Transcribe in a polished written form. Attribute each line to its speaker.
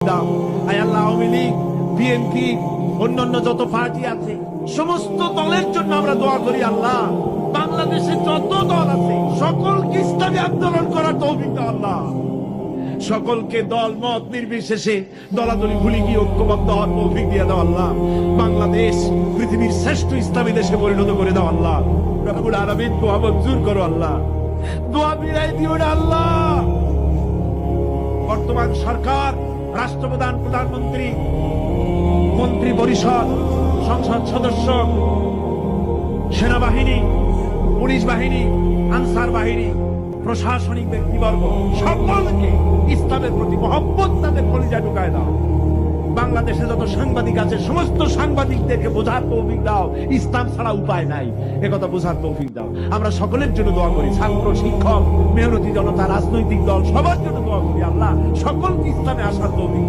Speaker 1: দাও। আয় আল্লাহ, আওয়ামী লীগ, বিএনপি, অন্যান্য যত পার্টি আছে সমস্ত দলের জন্য আমরা দোয়া করি। আল্লাহ, বাংলাদেশে যত দল আছে সকলকে ইসলামী আন্দোলন করার তৌফিক দাও আল্লাহ। সকলকে দল মত নির্বিশেষে দলাদলি ভুলে গিয়ে ঐক্যবদ্ধ হওয়ার তৌফিক দিয়ে দাও আল্লাহ। বাংলাদেশ পৃথিবীর শ্রেষ্ঠ ইসলামী দেশে পরিণত করে দাও আল্লাহ। রব্বুল আলামিন দোয়া মঞ্জুর করো আল্লাহ, দোয়া বিরাই দিও না আল্লাহ। বর্তমান সরকার, রাষ্ট্রপ্রধান, প্রধানমন্ত্রী, মন্ত্রী পরিষদ, সংসদ সদস্য, সেনাবাহিনী, পুলিশ বাহিনী, আনসার বাহিনী, প্রশাসনিক ব্যক্তিবর্গ সকলকে ইসলামের প্রতি মহব্বত তাদের কলিজায় ঢুকায় দাও। বাংলাদেশে যত সাংবাদিক আছে সমস্ত সাংবাদিকদেরকে বোঝার তৌফিক দাও, ইসলাম ছাড়া উপায় নাই একথা বোঝার তৌফিক দাও। আমরা সকলের জন্য দোয়া করি, ছাত্র, শিক্ষক, মেহনতি জনতা, রাজনৈতিক দল সবার জন্য দোয়া করি আল্লাহ, সকলকে ইসলামে আসার তৌফিক দাও।